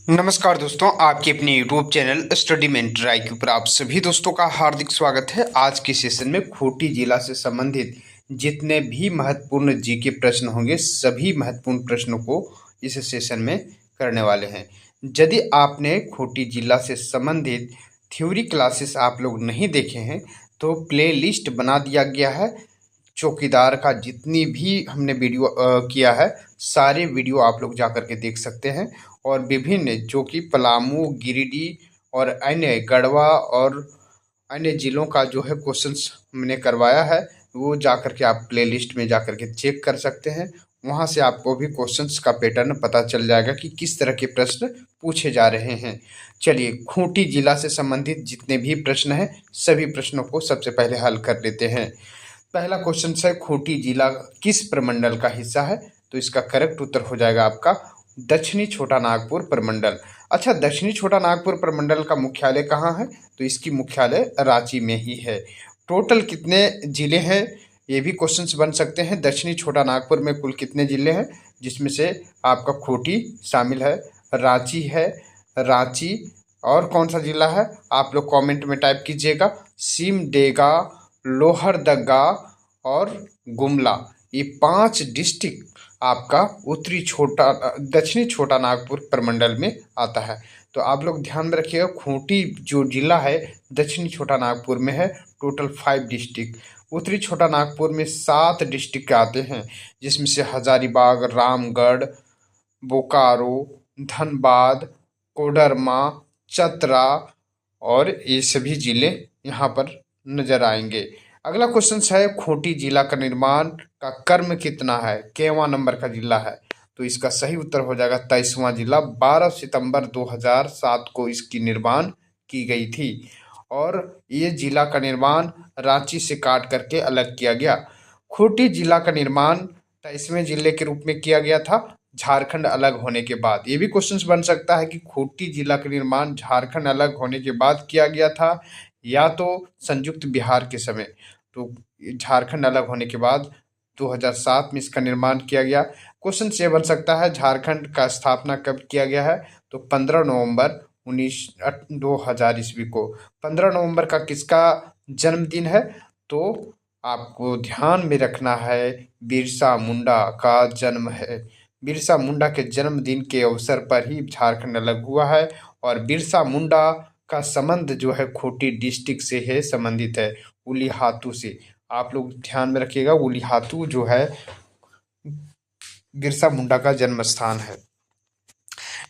नमस्कार दोस्तों, आपके अपने YouTube channel study mentor IQ पर आप सभी दोस्तों का हार्दिक स्वागत है। आज के सेशन में खूंटी जिला से संबंधित जितने भी महत्वपूर्ण जीके प्रश्न होंगे, सभी महत्वपूर्ण प्रश्नों को इस सेशन में करने वाले हैं। यदि आपने खूंटी जिला से संबंधित थ्योरी क्लासेस आप लोग नहीं देखे हैं तो प्ले लिस्ट बना दिया गया है। चौकीदार का जितनी भी हमने वीडियो किया है, सारे वीडियो आप लोग जा कर के देख सकते हैं। और विभिन्न जो कि पलामू, गिरिडीह और अन्य गढ़वा और अन्य ज़िलों का जो है क्वेश्चंस हमने करवाया है, वो जा कर के आप प्लेलिस्ट में जा कर के चेक कर सकते हैं। वहाँ से आपको भी क्वेश्चंस का पैटर्न पता चल जाएगा कि किस तरह के प्रश्न पूछे जा रहे हैं। चलिए, खूंटी जिला से संबंधित जितने भी प्रश्न हैं, सभी प्रश्नों को सबसे पहले हल कर लेते हैं। पहला क्वेश्चन है, खूंटी जिला किस प्रमंडल का हिस्सा है? तो इसका करेक्ट उत्तर हो जाएगा आपका दक्षिणी छोटा नागपुर प्रमंडल। अच्छा, दक्षिणी छोटा नागपुर प्रमंडल का मुख्यालय कहाँ है? तो इसकी मुख्यालय रांची में ही है। टोटल कितने जिले हैं, ये भी क्वेश्चंस बन सकते हैं। दक्षिणी छोटा नागपुर में कुल कितने जिले हैं, जिसमें से आपका खूंटी शामिल है, रांची है, रांची और कौन सा जिला है आप लोग कमेंट में टाइप कीजिएगा। सिमडेगा, लोहरदगा और गुमला, ये 5 डिस्ट्रिक्ट आपका दक्षिणी छोटा नागपुर प्रमंडल में आता है। तो आप लोग ध्यान में रखिएगा, खूंटी जो जिला है दक्षिणी छोटा नागपुर में है। Total 5 district. उत्तरी छोटा नागपुर में 7 डिस्ट्रिक्ट आते हैं, जिसमें से हजारीबाग, रामगढ़, बोकारो, धनबाद, कोडरमा, चतरा और ये सभी जिले यहाँ पर नजर आएंगे। अगला क्वेश्चन है, खूंटी जिला का निर्माण का क्रम कितना है? केवां नंबर का जिला है? तो इसका सही उत्तर हो जाएगा 23वां जिला। 12 सितंबर 2007 को इसकी निर्माण की गई थी और ये जिला का निर्माण रांची से काट करके अलग किया गया। खूंटी जिला का निर्माण 23वें जिले के रूप में किया गया था झारखंड अलग होने के बाद। ये भी क्वेश्चंस बन सकता है कि खूंटी जिला का निर्माण झारखंड अलग होने के बाद किया गया था या तो संयुक्त बिहार के समय। तो झारखंड अलग होने के बाद 2007 में इसका निर्माण किया गया। क्वेश्चन ये बन सकता है, झारखंड का स्थापना कब किया गया है? तो 15 नवंबर 2000 ईस्वी को। 15 नवंबर का किसका जन्मदिन है? तो आपको ध्यान में रखना है, बिरसा मुंडा का जन्म है। बिरसा मुंडा के जन्मदिन के अवसर पर ही झारखंड अलग हुआ है और बिरसा मुंडा का संबंध जो है खूंटी डिस्ट्रिक्ट से है, संबंधित है उलीहातू से। आप लोग ध्यान में रखिएगा, उलीहातू जो है बिरसा मुंडा का जन्म स्थान है।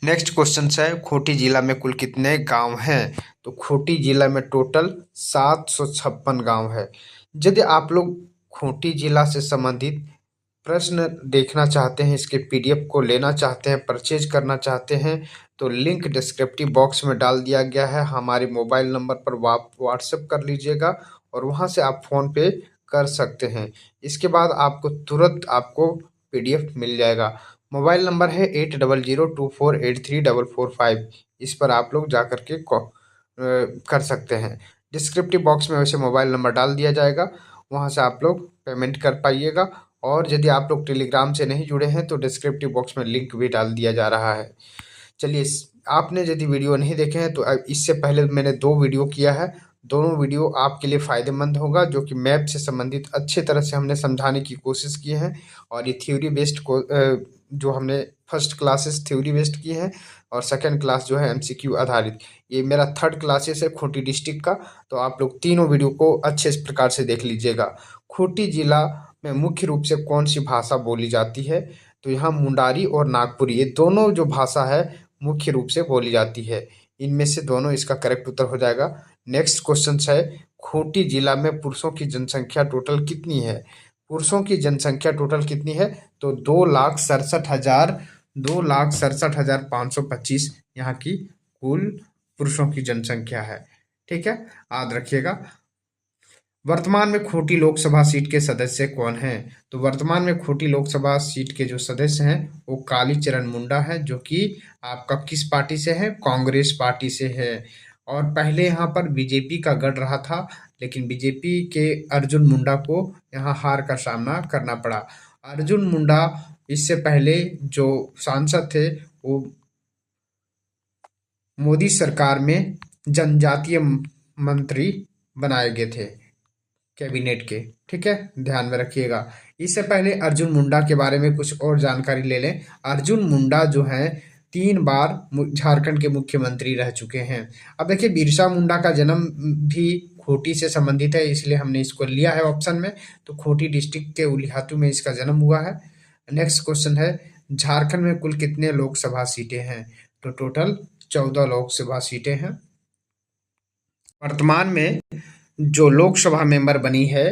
नेक्स्ट क्वेश्चन है, खूंटी जिला में कुल कितने गांव हैं? तो खूंटी जिला में टोटल 756 गांव है। यदि आप लोग खूंटी जिला से संबंधित प्रश्न देखना चाहते हैं, इसके PDF को लेना चाहते हैं, परचेज करना चाहते हैं, तो लिंक डिस्क्रिप्टिव बॉक्स में डाल दिया गया है। हमारे मोबाइल नंबर पर व्हाट्सएप कर लीजिएगा और वहां से आप फ़ोन पे कर सकते हैं। इसके बाद आपको तुरंत आपको PDF मिल जाएगा। मोबाइल नंबर है 8002483445। इस पर आप लोग जा कर के कर सकते हैं। डिस्क्रिप्टिव बॉक्स में वैसे मोबाइल नंबर डाल दिया जाएगा, वहाँ से आप लोग पेमेंट कर पाइएगा। और यदि आप लोग टेलीग्राम से नहीं जुड़े हैं तो डिस्क्रिप्टिव बॉक्स में लिंक भी डाल दिया जा रहा है। चलिए, आपने यदि वीडियो नहीं देखे हैं तो इससे पहले मैंने 2 वीडियो किया है। दोनों वीडियो आपके लिए फ़ायदेमंद होगा, जो कि मैप से संबंधित अच्छे तरह से हमने समझाने की कोशिश की है। और ये थ्योरी बेस्ड को जो हमने फर्स्ट क्लासेस थ्योरी बेस्ड की है और सेकंड क्लास जो है MCQ आधारित। ये मेरा 3rd क्लासेस है खूंटी डिस्ट्रिक्ट का। तो आप लोग तीनों वीडियो को अच्छे इस प्रकार से देख लीजिएगा। खूंटी जिला में मुख्य रूप से कौन सी भाषा बोली जाती है? तो यहाँ मुंडारी और नागपुरी, ये दोनों जो भाषा है मुख्य रूप से बोली जाती है। इनमें से दोनों इसका करेक्ट उत्तर हो जाएगा। नेक्स्ट क्वेश्चन है, खूंटी जिला में पुरुषों की जनसंख्या टोटल कितनी है? पुरुषों की जनसंख्या टोटल कितनी है? तो 2,67,525 यहाँ की कुल पुरुषों की जनसंख्या है। ठीक है, याद रखिएगा। वर्तमान में खूंटी लोकसभा सीट के सदस्य कौन हैं? तो वर्तमान में खूंटी लोकसभा सीट के जो सदस्य हैं वो कालीचरण मुंडा है, जो कि आपका किस पार्टी से है? कांग्रेस पार्टी से है। और पहले यहाँ पर बीजेपी का गढ़ रहा था, लेकिन बीजेपी के अर्जुन मुंडा को यहाँ हार का सामना करना पड़ा। अर्जुन मुंडा इससे पहले जो सांसद थे वो मोदी सरकार में जनजातीय मंत्री बनाए गए थे कैबिनेट के। ठीक है, ध्यान में रखिएगा। इससे पहले अर्जुन मुंडा के बारे में कुछ और जानकारी ले लें। अर्जुन मुंडा जो है 3 बार झारखंड के मुख्यमंत्री रह चुके हैं। अब देखिए, बिरसा मुंडा का जन्म भी खूंटी से संबंधित है, इसलिए हमने इसको लिया है ऑप्शन में। तो खूंटी डिस्ट्रिक्ट के उलिहातू में इसका जन्म हुआ है। नेक्स्ट क्वेश्चन है, झारखंड में कुल कितने लोकसभा सीटें हैं? तो टोटल 14 लोकसभा सीटें हैं। वर्तमान में जो लोकसभा मेंबर बनी है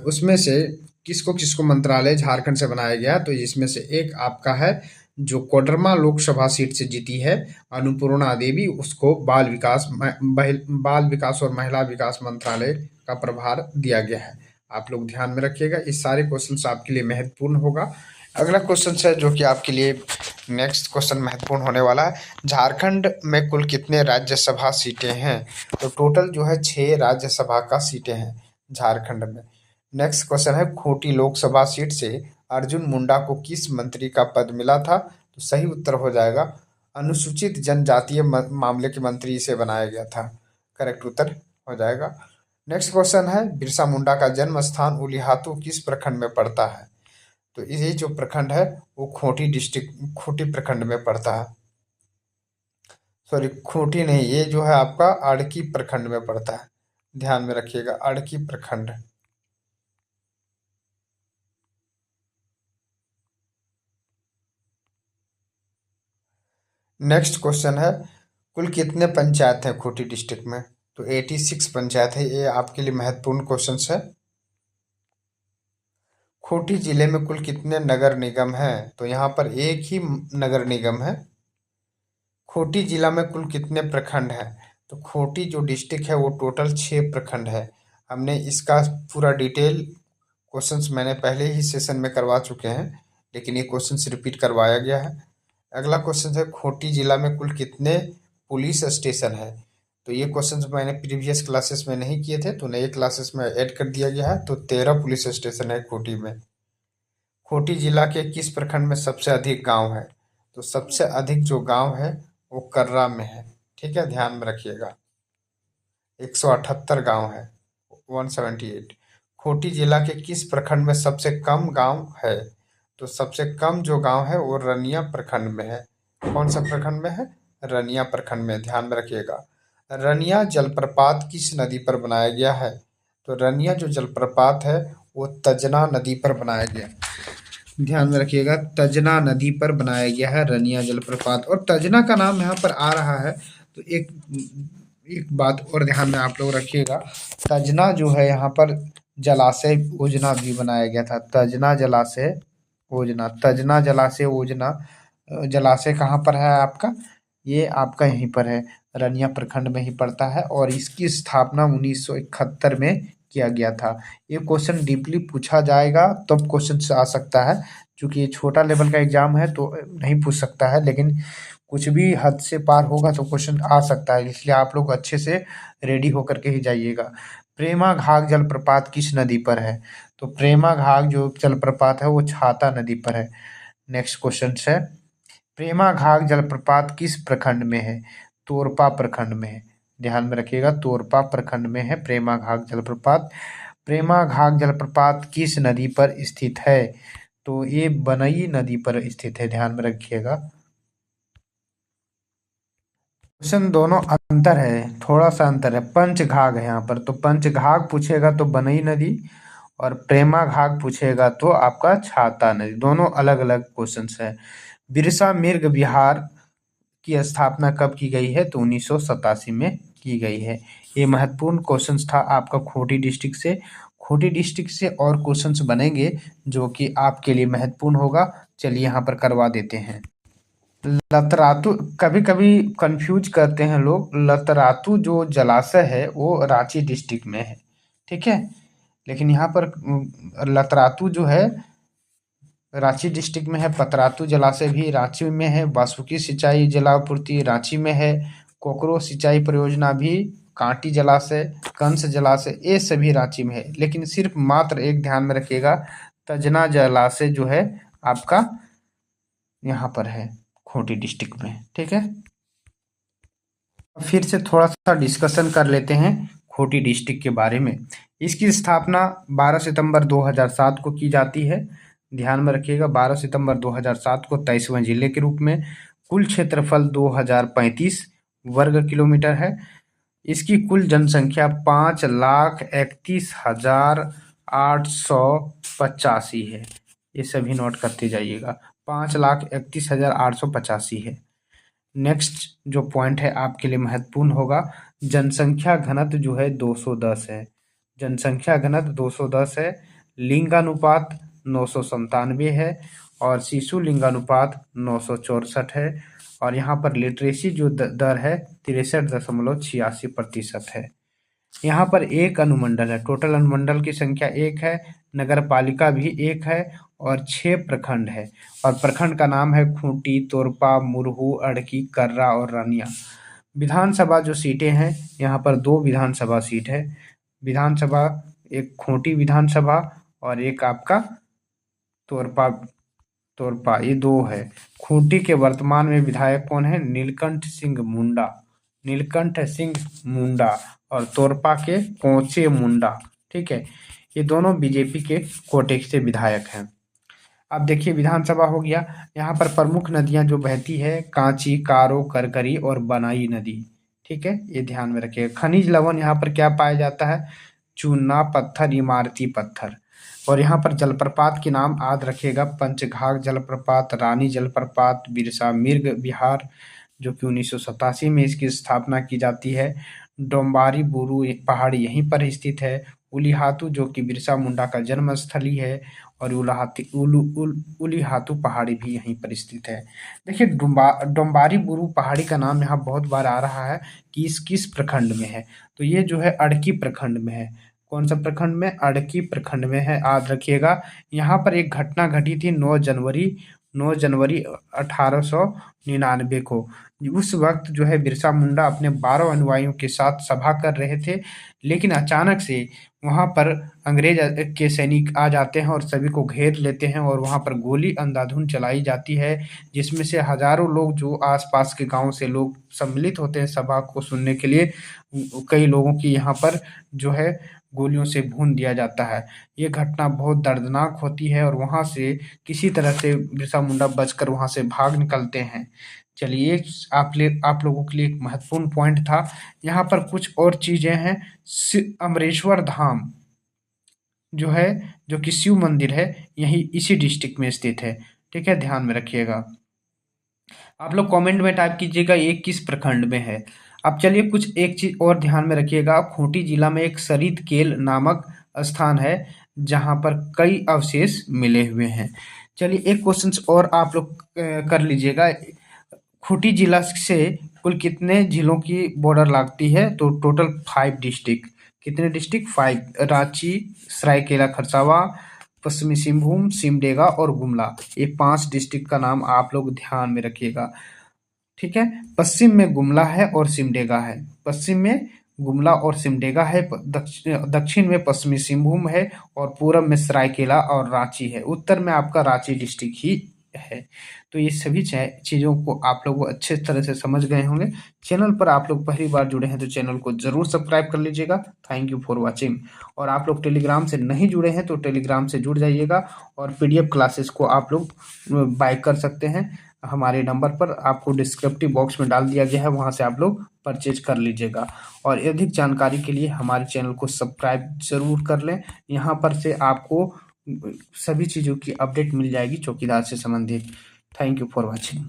उसमें से किसको किसको मंत्रालय झारखंड से बनाया गया? तो इसमें से एक आपका है जो कोडरमा लोकसभा सीट से जीती है अन्नपूर्णा देवी, उसको बाल विकास और महिला विकास मंत्रालय का प्रभार दिया गया है। आप लोग ध्यान में रखिएगा, इस सारे क्वेश्चन आपके लिए महत्वपूर्ण होगा। अगला क्वेश्चन है जो कि आपके लिए नेक्स्ट क्वेश्चन महत्वपूर्ण होने वाला है। झारखंड में कुल कितने राज्यसभा सीटें हैं? तो टोटल जो है 6 राज्यसभा का सीटें हैं झारखंड में। नेक्स्ट क्वेश्चन है, खूंटी लोकसभा सीट से अर्जुन मुंडा को किस मंत्री का पद मिला था? तो सही उत्तर हो जाएगा अनुसूचित जनजातीय मामले के मंत्री इसे बनाया गया था। करेक्ट उत्तर हो जाएगा। नेक्स्ट क्वेश्चन है, बिरसा मुंडा का जन्म स्थान उलिहातू किस प्रखंड में पड़ता है? तो ये जो प्रखंड है वो खूंटी डिस्ट्रिक्ट खूंटी प्रखंड में पड़ता है। सॉरी, खूंटी नहीं, ये जो है आपका अड़की प्रखंड में पड़ता है। ध्यान में रखिएगा, अड़की प्रखंड। नेक्स्ट क्वेश्चन है, कुल कितने पंचायत हैं खूंटी डिस्ट्रिक्ट में? तो 86 पंचायत है। ये आपके लिए महत्वपूर्ण क्वेश्चन है। खूंटी जिले में कुल कितने नगर निगम हैं? तो यहाँ पर एक ही नगर निगम है। खूंटी जिला में कुल कितने प्रखंड हैं? तो खूंटी जो डिस्ट्रिक्ट है वो टोटल 6 प्रखंड है। हमने इसका पूरा डिटेल क्वेश्चंस मैंने पहले ही सेशन में करवा चुके हैं, लेकिन ये क्वेश्चंस रिपीट करवाया गया है। अगला क्वेश्चन है, खूंटी जिला में कुल कितने पुलिस स्टेशन है? तो ये क्वेश्चंस मैंने प्रीवियस क्लासेस में नहीं किए थे, तो नए क्लासेस में ऐड कर दिया गया है। तो 13 पुलिस स्टेशन है खूंटी में। खूंटी जिला के किस प्रखंड में सबसे अधिक गांव है? तो सबसे अधिक जो गांव है वो कर्रा में है। ठीक है, ध्यान में रखिएगा, 178 गांव है, 178। खूंटी जिला के किस प्रखंड में सबसे कम गांव है? तो सबसे कम जो गांव है वो रनिया प्रखंड में है। कौन सा प्रखंड में है? रनिया प्रखंड में। ध्यान में रखिएगा। रनिया जलप्रपात किस नदी पर बनाया गया है? तो रनिया जो जलप्रपात है वो तजना नदी पर बनाया गया। ध्यान में रखिएगा, तजना नदी पर बनाया गया है रनिया जलप्रपात। और तजना का नाम यहाँ पर आ रहा है तो एक एक बात और ध्यान में आप लोग रखिएगा, तजना जो है यहाँ पर जलाशय योजना भी बनाया गया था। तजना जलाशय योजना, तजना जलाशय योजना, जलाशय कहाँ पर है आपका? ये आपका यहीं पर है, रनिया प्रखंड में ही पड़ता है और इसकी स्थापना 1971 में किया गया था। ये क्वेश्चन डीपली पूछा जाएगा तब क्वेश्चन आ सकता है, क्योंकि ये छोटा लेवल का एग्जाम है तो नहीं पूछ सकता है, लेकिन कुछ भी हद से पार होगा तो क्वेश्चन आ सकता है, इसलिए आप लोग अच्छे से रेडी होकर के ही जाइएगा। प्रेमा घाघ जलप्रपात किस नदी पर है? तो प्रेमा घाघ जो जलप्रपात है वो छाता नदी पर है। नेक्स्ट क्वेश्चन है, प्रेमा घाघ जलप्रपात किस प्रखंड में है? तोरपा प्रखंड में है। ध्यान में रखिएगा, तोरपा प्रखंड में है प्रेमा घाघ जलप्रपात। प्रेमा घाघ जलप्रपात किस नदी पर स्थित है? तो ये बनई नदी पर स्थित है। ध्यान में रखिएगा, क्वेश्चन दोनों अंतर है, थोड़ा सा अंतर है। पंचघाघ है यहाँ पर, तो पंचघाघ पूछेगा तो बनई नदी, और प्रेमा घाघ पूछेगा तो आपका छाता नदी। दोनों अलग अलग क्वेश्चंस है। बिरसा मिर्ग बिहार की स्थापना कब की गई है? तो 1987 में की गई है। ये महत्वपूर्ण क्वेश्चंस था आपका खूंटी डिस्ट्रिक्ट से। खूंटी डिस्ट्रिक्ट से और क्वेश्चंस बनेंगे जो कि आपके लिए महत्वपूर्ण होगा। चलिए यहाँ पर करवा देते हैं। लतरातू कभी कभी कंफ्यूज करते हैं लोग, लतरातू जो जलाशय है वो रांची डिस्ट्रिक्ट में है। ठीक है, लेकिन यहाँ पर लतरातू जो है रांची डिस्ट्रिक्ट में है। पतरातू जलाशय भी रांची में है। बासुकी सिंचाई जलापूर्ति रांची में है। कोकरो सिंचाई परियोजना भी, कांटी जलाशय, कंस जलाशय, ये सभी रांची में है। लेकिन सिर्फ मात्र एक ध्यान में रखिएगा, तजना जलाशय जो है आपका यहाँ पर है खूंटी डिस्ट्रिक्ट में। ठीक है, फिर से थोड़ा सा डिस्कशन कर लेते हैं खूंटी डिस्ट्रिक्ट के बारे में। इसकी स्थापना 12 सितंबर 2007 को की जाती है। ध्यान में रखिएगा, 12 सितंबर 2007 को 23वें जिले के रूप में। कुल क्षेत्रफल 2035 वर्ग किलोमीटर है। इसकी कुल जनसंख्या 5,31,885 है। ये सभी नोट करते जाइएगा, 5,31,885 है। नेक्स्ट जो पॉइंट है आपके लिए महत्वपूर्ण होगा, जनसंख्या घनत्व जो है 210 है। जनसंख्या घनत्व 210 है। लिंगानुपात 997 है और शिशु लिंगानुपात 964 है। और यहाँ पर लिटरेसी जो दर है 63.86% है। यहाँ पर एक अनुमंडल है, टोटल अनुमंडल की संख्या 1 है। नगर पालिका भी 1 है और 6 प्रखंड है। और प्रखंड का नाम है खूंटी, तोरपा, मुरहू, अड़की, कर्रा और रानिया। विधानसभा जो सीटें हैं, यहाँ पर 2 विधानसभा सीट है। विधानसभा एक खूंटी विधानसभा और एक आपका तोरपा, ये 2 है। खूंटी के वर्तमान में विधायक कौन है? नीलकंठ सिंह मुंडा और तोरपा के कोचे मुंडा। ठीक है, ये दोनों बीजेपी के कोटे से विधायक हैं। अब देखिए, विधानसभा हो गया। यहाँ पर प्रमुख नदियां जो बहती है, कांची, कारो, करकरी और बनाई नदी। ठीक है, ये ध्यान में रखिए। खनिज लवण यहाँ पर क्या पाया जाता है? चूना पत्थर, इमारती पत्थर। और यहाँ पर जलप्रपात के नाम याद रखिएगा, पंचघाघ जलप्रपात, रानी जलप्रपात, बिरसा मिर्ग विहार, जो कि 1987 में इसकी स्थापना की जाती है। डोम्बारी बुरू पहाड़ी यहीं पर स्थित है। उलीहातू जो कि बिरसा मुंडा का जन्म स्थली है और उलीहातू पहाड़ी भी यहीं पर स्थित है। देखिए, डोम्बारी बुरू पहाड़ी का नाम यहाँ बहुत बार आ रहा है कि इस किस प्रखंड में है, तो ये जो है अड़की प्रखंड में है। कौन सा प्रखंड में? अड़की प्रखंड में है, याद रखिएगा। यहाँ पर एक घटना घटी थी 9 जनवरी 1899 को। उस वक्त जो है बिरसा मुंडा अपने 12 अनुयायियों के साथ सभा कर रहे थे, लेकिन अचानक से वहाँ पर अंग्रेज के सैनिक आ जाते हैं और सभी को घेर लेते हैं और वहाँ पर गोली अंधाधुंध चलाई जाती है, जिसमें से हजारों लोग जो आसपास के गांव से लोग सम्मिलित होते हैं सभा को सुनने के लिए, कई लोगों की यहाँ पर जो है गोलियों से भून दिया जाता है। ये घटना बहुत दर्दनाक होती है और वहाँ से किसी तरह से बिरसा मुंडा बचकर वहाँ से भाग निकलते हैं। चलिए, आप लोगों के लिए एक महत्वपूर्ण पॉइंट था। यहाँ पर कुछ और चीजें हैं। अमरेश्वर धाम जो है, जो कि शिव मंदिर है, यही इसी डिस्ट्रिक्ट में स्थित है। ठीक है, ध्यान में रखिएगा। आप लोग कमेंट में टाइप कीजिएगा ये किस प्रखंड में है। अब चलिए, कुछ एक चीज और ध्यान में रखिएगा। खूंटी जिला में एक सरित केल नामक स्थान है जहां पर कई अवशेष मिले हुए हैं। चलिए, एक क्वेश्चन और आप लोग कर लीजिएगा। खूंटी जिला से कुल कितने जिलों की बॉर्डर लगती है? तो टोटल 5 डिस्ट्रिक्ट। कितने डिस्ट्रिक्ट? 5। रांची, सरायकेला खरसावा, पश्चिमी सिंहभूम, सिमडेगा और गुमला। ये 5 डिस्ट्रिक्ट का नाम आप लोग ध्यान में रखिएगा। ठीक है, पश्चिम में गुमला है और सिमडेगा है। पश्चिम में गुमला और सिमडेगा है, दक्षिण में पश्चिमी सिंहभूम है और पूर्व में सरायकेला और रांची है। उत्तर में आपका रांची डिस्ट्रिक्ट ही है। तो ये सभी चीज़ों को आप लोग अच्छे तरह से समझ गए होंगे। चैनल पर आप लोग पहली बार जुड़े हैं तो चैनल को जरूर सब्सक्राइब कर लीजिएगा। Thank you for watching. और आप लोग टेलीग्राम से नहीं जुड़े हैं तो टेलीग्राम से जुड़ जाइएगा और पीडीएफ क्लासेस को आप लोग बाय कर सकते हैं। हमारे नंबर पर आपको डिस्क्रिप्टिव बॉक्स में डाल दिया गया है, वहाँ से आप लोग परचेज कर लीजिएगा। और अधिक जानकारी के लिए हमारे चैनल को सब्सक्राइब जरूर कर लें। यहाँ पर से आपको सभी चीज़ों की अपडेट मिल जाएगी चौकीदार से संबंधित। Thank you for watching.